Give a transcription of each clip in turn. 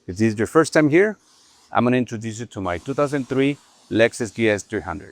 If this is your first time here, I'm going to introduce you to my 2003 Lexus GS300.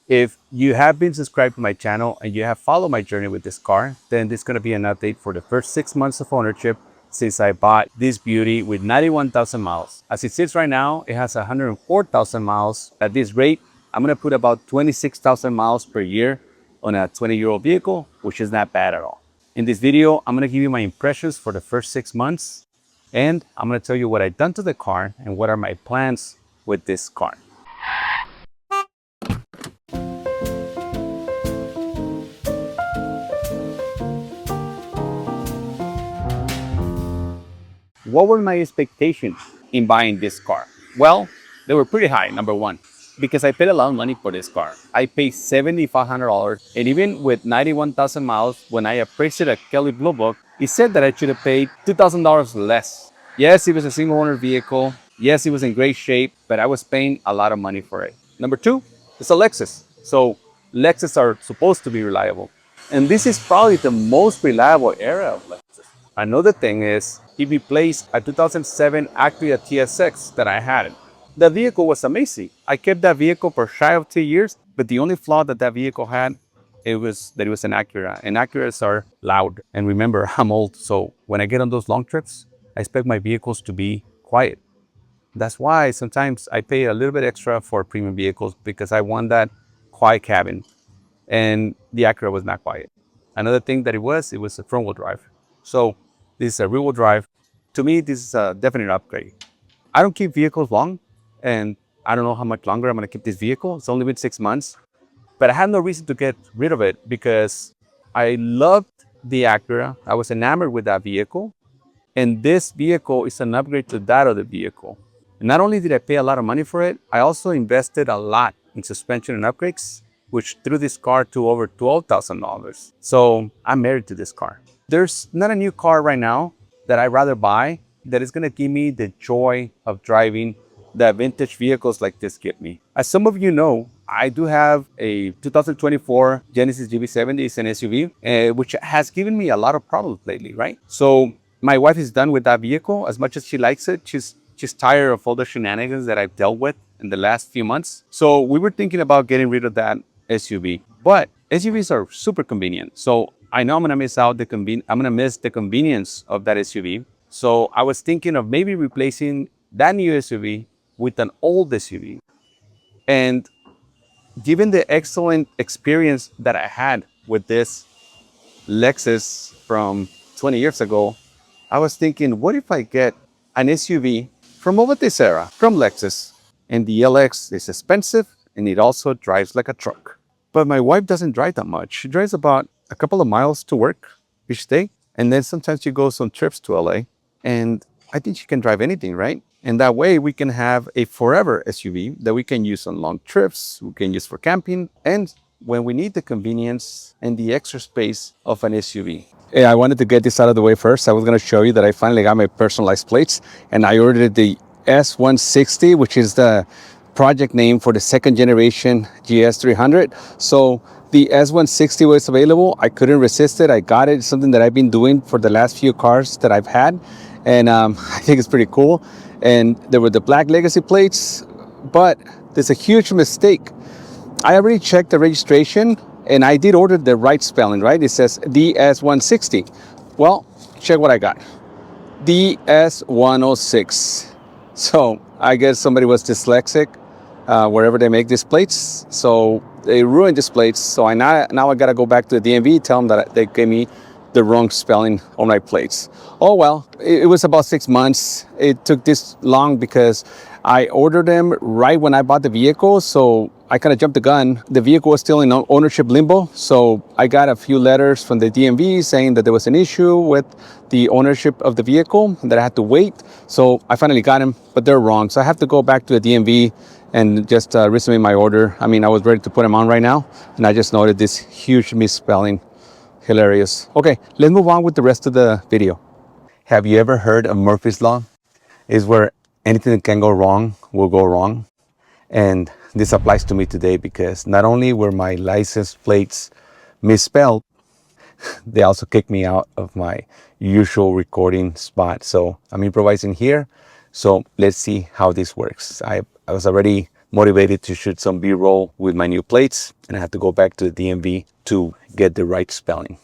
If you have been subscribed to my channel and you have followed my journey with this car, then this is going to be an update for the first 6 months of ownership since I bought this beauty with 91,000 miles. As it sits right now, it has 104,000 miles. At this rate, I'm going to put about 26,000 miles per year on a 20-year-old vehicle, which is not bad at all. In this video, I'm going to give you my impressions for the first 6 months, and I'm going to tell you what I've done to the car and what are my plans with this car. What were my expectations in buying this car? Well, they were pretty high, number one, because I paid a lot of money for this car. I paid $7,500, and even with 91,000 miles, when I appraised it at Kelley Blue Book, it said that I should have paid $2,000 less. Yes, it was a single owner vehicle. Yes, it was in great shape, but I was paying a lot of money for it. Number two, it's a Lexus. So Lexus are supposed to be reliable. And this is probably the most reliable era of Lexus. Another thing is, he replaced a 2007 Acura TSX that I had. The vehicle was amazing. I kept that vehicle for shy of 2 years, but the only flaw that that vehicle had, it was that it was an Acura. And Acuras are loud. And remember, I'm old, so when I get on those long trips, I expect my vehicles to be quiet. That's why sometimes I pay a little bit extra for premium vehicles, because I want that quiet cabin. And the Acura was not quiet. Another thing that it was a front-wheel drive. So this is a rear-wheel drive. To me, this is a definite upgrade. I don't keep vehicles long, and I don't know how much longer I'm going to keep this vehicle. It's only been 6 months, but I had no reason to get rid of it because I loved the Acura. I was enamored with that vehicle, and this vehicle is an upgrade to that other vehicle. And not only did I pay a lot of money for it, I also invested a lot in suspension and upgrades, which threw this car to over $12,000. So I'm married to this car. There's not a new car right now that I'd rather buy that is going to give me the joy of driving that vintage vehicles like this give me. As some of you know, I do have a 2024 Genesis GV70. It's an SUV, which has given me a lot of problems lately, right? So my wife is done with that vehicle. As much as she likes it, she's tired of all the shenanigans that I've dealt with in the last few months. So we were thinking about getting rid of that SUV. But SUVs are super convenient. So I know I'm gonna miss out I'm gonna miss the convenience of that SUV. So I was thinking of maybe replacing that new SUV with an old SUV. And given the excellent experience that I had with this Lexus from 20 years ago, I was thinking, what if I get an SUV from over this era, from Lexus? And the LX is expensive, and it also drives like a truck. But my wife doesn't drive that much. She drives about a couple of miles to work each day. And then sometimes she goes on trips to LA. And I think she can drive anything, right? And that way we can have a forever SUV that we can use on long trips, we can use for camping, and when we need the convenience and the extra space of an SUV. Yeah, I wanted to get this out of the way first. I was going to show you that I finally got my personalized plates, and I ordered the S160, which is the project name for the second generation GS300. So the S160 was available. I couldn't resist it. I got it. It's something that I've been doing for the last few cars that I've had. And I think it's pretty cool. And there were the black legacy plates, but there's a huge mistake. I already checked the registration and I did order the right spelling, right? It says DS160. Well, check what I got. DS106. So I guess somebody was dyslexic wherever they make these plates. So they ruined these plates. So now I got to go back to the DMV, tell them that they gave me the wrong spelling on my plates. Oh well, it was about 6 months. It took this long because I ordered them right when I bought the vehicle. So I kind of jumped the gun. The vehicle was still in ownership limbo. So I got a few letters from the DMV saying that there was an issue with the ownership of the vehicle and that I had to wait. So I finally got them, but they're wrong. So I have to go back to the DMV and just resubmit my order. I mean, I was ready to put them on right now, and I just noted this huge misspelling. Hilarious. Okay, let's move on with the rest of the video. Have you ever heard of Murphy's Law? Is where anything that can go wrong will go wrong. And this applies to me today because not only were my license plates misspelled, they also kicked me out of my usual recording spot. So I'm improvising here. So let's see how this works. I was already motivated to shoot some B-roll with my new plates, and I had to go back to the DMV to get the right spelling.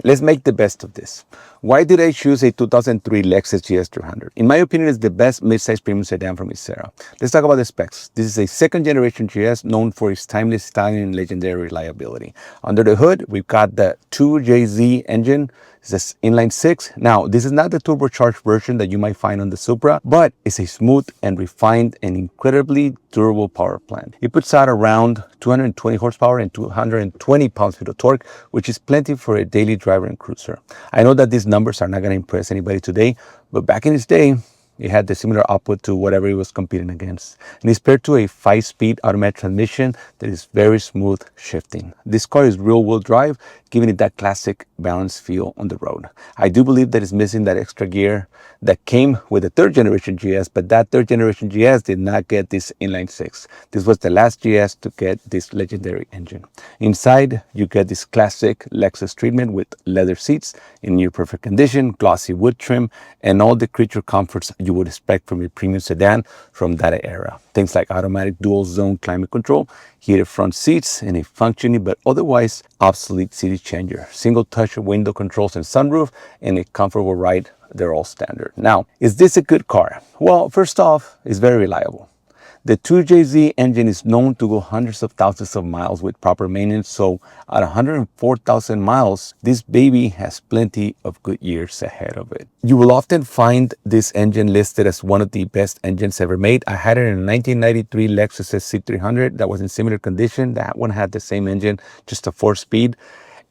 Let's make the best of this. Why did I choose a 2003 Lexus GS300? In my opinion, it's the best midsize premium sedan from its era. Let's talk about the specs. This is a second generation GS known for its timeless styling and legendary reliability. Under the hood, we've got the 2JZ engine. It's this inline six. Now, this is not the turbocharged version that you might find on the Supra, but it's a smooth and refined and incredibly durable power plant. It puts out around 220 horsepower and 220 pounds-feet of torque, which is plenty for a daily driver and cruiser. I know that these numbers are not going to impress anybody today, but back in its day, it had the similar output to whatever it was competing against. And it's paired to a 5-speed automatic transmission that is very smooth shifting. This car is rear-wheel drive, giving it that classic balanced feel on the road. I do believe that it's missing that extra gear that came with the third generation GS, but that third generation GS did not get this inline six. This was the last GS to get this legendary engine. Inside, you get this classic Lexus treatment with leather seats in near perfect condition, glossy wood trim, and all the creature comforts you would expect from a premium sedan from that era. Things like automatic dual zone climate control, heated front seats, and a functioning but otherwise obsolete CD changer, single touch window controls and sunroof, and a comfortable ride. They're all standard. Now, is this a good car? Well, first off, it's very reliable. The 2JZ engine is known to go hundreds of thousands of miles with proper maintenance, so at 104,000 miles, this baby has plenty of good years ahead of it. You will often find this engine listed as one of the best engines ever made. I had it in a 1993 Lexus GS300 that was in similar condition. That one had the same engine, just a 4-speed.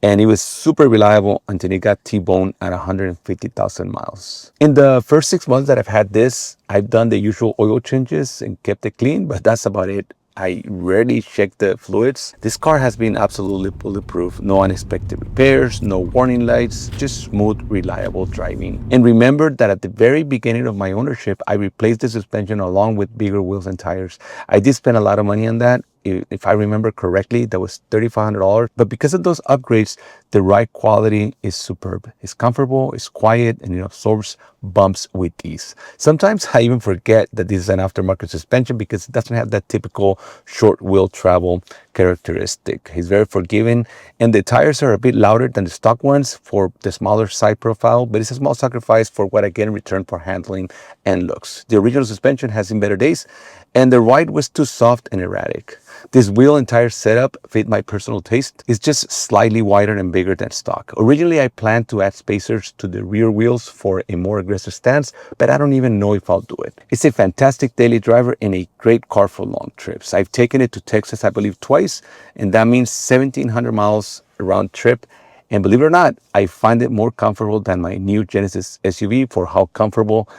And it was super reliable until it got T-boned at 150,000 miles. In the first 6 months that I've had this, I've done the usual oil changes and kept it clean, but that's about it. I rarely check the fluids. This car has been absolutely bulletproof. No unexpected repairs, no warning lights, just smooth, reliable driving. And remember that at the very beginning of my ownership, I replaced the suspension along with bigger wheels and tires. I did spend a lot of money on that. If I remember correctly, that was $3,500. But because of those upgrades, the ride quality is superb. It's comfortable, it's quiet, and it absorbs bumps with ease. Sometimes I even forget that this is an aftermarket suspension because it doesn't have that typical short wheel travel characteristic. It's very forgiving, and the tires are a bit louder than the stock ones for the smaller side profile, but it's a small sacrifice for what I get in return for handling and looks. The original suspension has seen better days, and the ride was too soft and erratic. This wheel and tire setup fit my personal taste. It's just slightly wider and bigger than stock. Originally, I planned to add spacers to the rear wheels for a more aggressive stance, but I don't even know if I'll do it. It's a fantastic daily driver and a great car for long trips. I've taken it to Texas, I believe, twice, and that means 1,700 miles round trip. And believe it or not, I find it more comfortable than my new Genesis SUV for how comfortable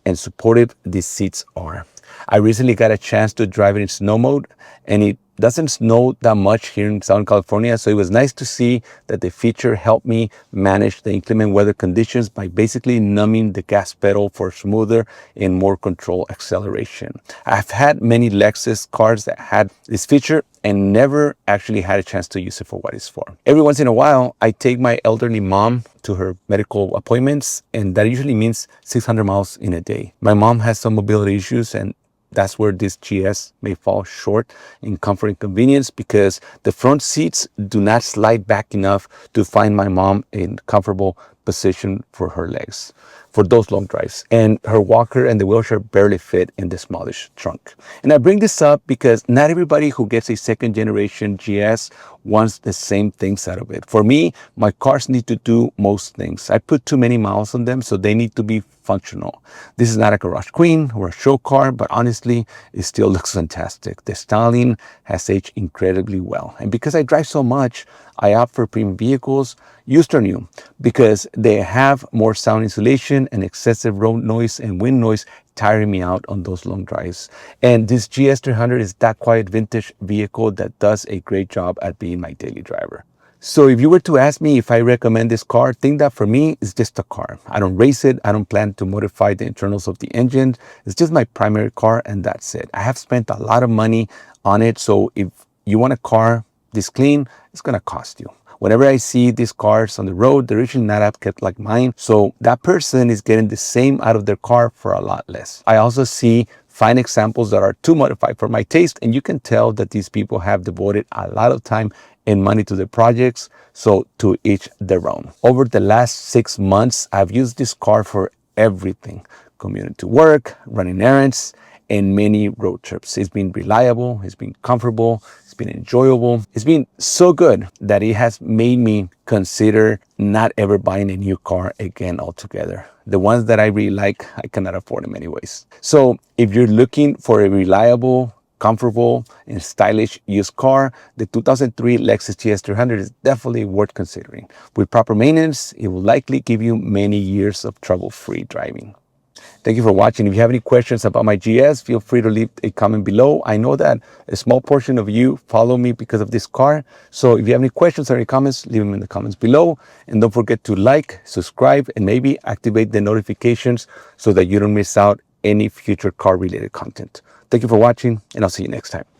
and supportive these seats are. I recently got a chance to drive it in snow mode, and it doesn't snow that much here in Southern California, so it was nice to see that the feature helped me manage the inclement weather conditions by basically numbing the gas pedal for smoother and more controlled acceleration. I've had many Lexus cars that had this feature and never actually had a chance to use it for what it's for. Every once in a while, I take my elderly mom to her medical appointments, and that usually means 600 miles in a day. My mom has some mobility issues, and that's where this GS may fall short in comfort and convenience because the front seats do not slide back enough to find my mom in comfortable position for her legs for those long drives. And her walker and the wheelchair barely fit in the smallish trunk. And I bring this up because not everybody who gets a second generation GS wants the same things out of it. For me, my cars need to do most things. I put too many miles on them, so they need to be functional. This is not a garage queen or a show car, but honestly, it still looks fantastic. The styling has aged incredibly well. And because I drive so much, I opt for premium vehicles, used or new, because they have more sound insulation and excessive road noise and wind noise tiring me out on those long drives. And this GS300 is that quiet vintage vehicle that does a great job at being my daily driver. So if you were to ask me if I recommend this car, think that for me, it's just a car. I don't race it. I don't plan to modify the internals of the engine. It's just my primary car and that's it. I have spent a lot of money on it. So if you want a car this clean, it's going to cost you. Whenever I see these cars on the road, they're usually not upkept like mine. So that person is getting the same out of their car for a lot less. I also see fine examples that are too modified for my taste. And you can tell that these people have devoted a lot of time and money to the projects. So to each their own. Over the last 6 months, I've used this car for everything. Commuting to work, running errands, and many road trips. It's been reliable, it's been comfortable, it's been enjoyable. It's been so good that it has made me consider not ever buying a new car again altogether. The ones that I really like, I cannot afford them anyways. So if you're looking for a reliable, comfortable, and stylish used car, the 2003 Lexus GS300 is definitely worth considering. With proper maintenance, it will likely give you many years of trouble-free driving. Thank you for watching. If you have any questions about my GS, feel free to leave a comment below. I know that a small portion of you follow me because of this car. So if you have any questions or any comments, leave them in the comments below. And don't forget to like, subscribe, and maybe activate the notifications so that you don't miss out any future car related content. Thank you for watching, and I'll see you next time.